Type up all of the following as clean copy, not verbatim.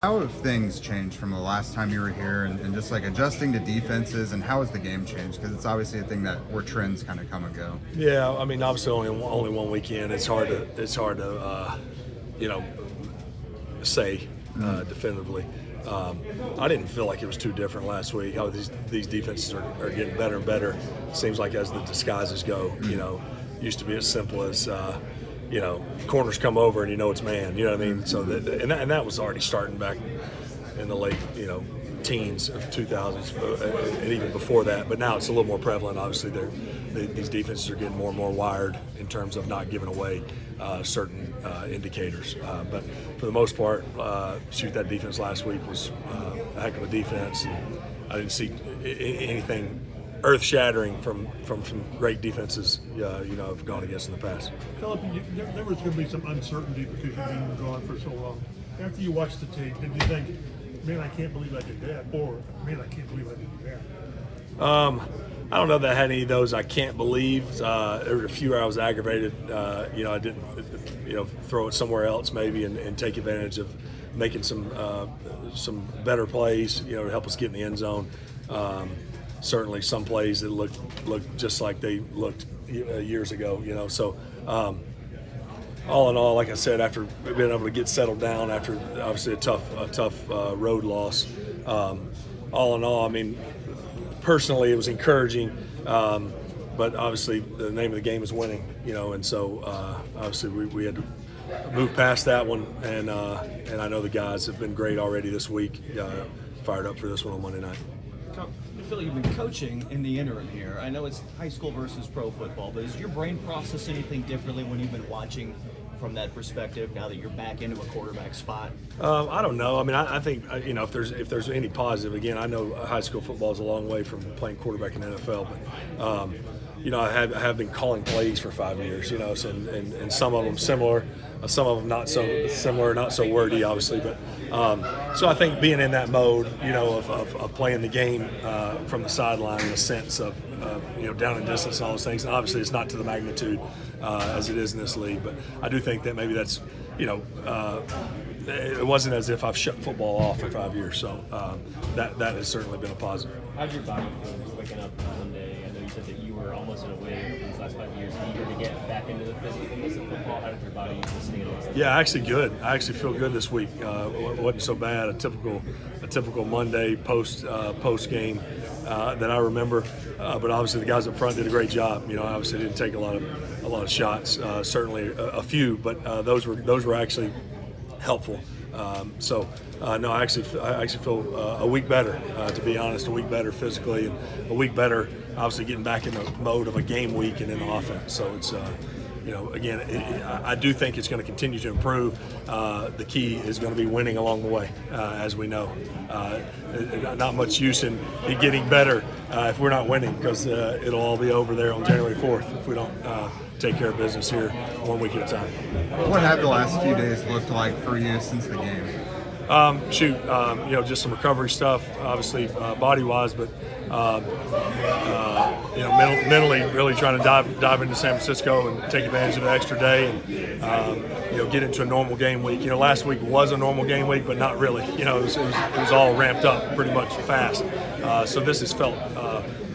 How have things changed from the last time you were here and just like adjusting to defenses, and how has the game changed? Because it's obviously a thing where trends kind of come and go. Yeah, I mean, obviously only one weekend. It's hard to say definitively. I didn't feel like it was too different last week. How these defenses are getting better and better. Seems like as the disguises go, used to be as simple as corners come over and it's man. You know what I mean? So that was already starting back in the late teens of 2000s and even before that. But now it's a little more prevalent. Obviously, these defenses are getting more and more wired in terms of not giving away certain indicators. But for the most part, that defense last week was a heck of a defense. And I didn't see anything earth-shattering from some great defenses, I've gone against in the past. Philip, there was going to be some uncertainty because you've been gone for so long. After you watched the tape, did you think, man, I can't believe I did that, or man, I can't believe I didn't do that? I don't know that I had any of those I can't believe. There were a few where I was aggravated. I didn't, throw it somewhere else maybe and take advantage of making some better plays, to help us get in the end zone. Certainly some plays that looked just like they looked years ago, So all in all, like I said, after being able to get settled down after obviously a tough road loss, all in all, I mean, personally it was encouraging, but obviously the name of the game is winning, and so obviously we had to move past that one, and I know the guys have been great already this week, fired up for this one on Monday night. I feel like you've been coaching in the interim here. I know it's high school versus pro football, but does your brain process anything differently when you've been watching from that perspective now that you're back into a quarterback spot? I don't know. I mean, I think if there's any positive, again, I know high school football is a long way from playing quarterback in the NFL, but I have been calling plays for 5 years, so, and some of them similar, some of them not so similar, not so wordy, obviously, but so I think being in that mode, of playing the game from the sideline in a sense of down and distance and all those things. And obviously, it's not to the magnitude as it is in this league, but I do think that maybe that's it wasn't as if I've shut football off for 5 years, so that has certainly been a positive. How'd your body feel waking up on Monday? I know you said that you were almost in a way these last 5 years, eager to get back into the physicalness of football. How did your body sustain it? Yeah, actually good. I actually feel good this week. Wasn't so bad. A typical Monday post game that I remember. But obviously the guys up front did a great job. Obviously didn't take a lot of shots. Certainly a few, but those were actually helpful. No, I actually feel a week better, to be honest, a week better physically, and a week better, obviously getting back in the mode of a game week and in the offense. So it's, again, I do think it's going to continue to improve. The key is going to be winning along the way, as we know. Not much use in getting better if we're not winning, because it'll all be over there on January 4th if we don't take care of business here 1 week at a time. What have the last few days looked like for you since the game? Just some recovery stuff, obviously body-wise, but mentally, really trying to dive into San Francisco and take advantage of the extra day, and get into a normal game week. Last week was a normal game week, but not really. It was all ramped up pretty much fast. So this has felt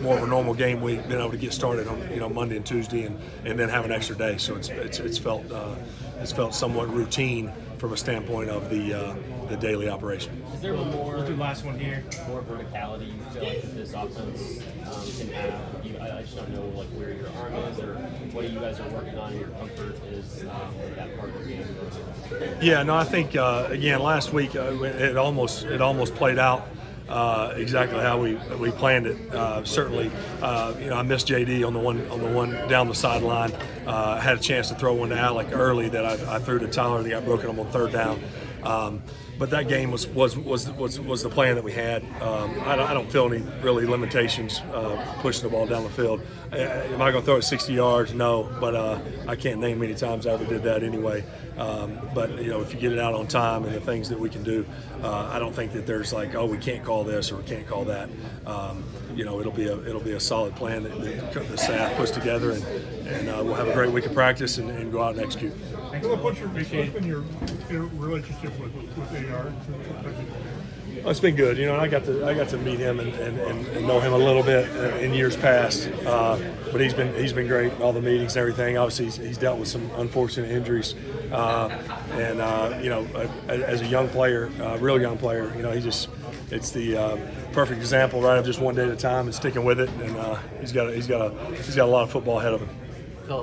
more of a normal game week, being able to get started on Monday and Tuesday, and then have an extra day. So it's felt somewhat routine from a standpoint of the daily operation. Is there more? The last one here. More verticality you feel like that this offense can have? I just don't know where your arm is or what you guys are working on. Your comfort is with that part of the game. Yeah, no, I think again last week it almost played out exactly how we planned it. Certainly, I missed JD on the one down the sideline. Had a chance to throw one to Alec early that I threw to Tyler that got broken up on third down. But that game was the plan that we had. I don't feel any really limitations pushing the ball down the field. Am I going to throw it 60 yards? No, but I can't name many times I ever did that anyway. But if you get it out on time and the things that we can do, I don't think that there's like, oh, we can't call this or we can't call that. It'll be a solid plan that the staff puts together, and we'll have a great week of practice and go out and execute. Philip, what's been your relationship with AR? Oh, it's been good. I got to meet him and know him a little bit in years past. But he's been great in all the meetings and everything. Obviously, he's dealt with some unfortunate injuries. As a young player, real young player, it's the perfect example, right, of just one day at a time and sticking with it. And he's got a lot of football ahead of him.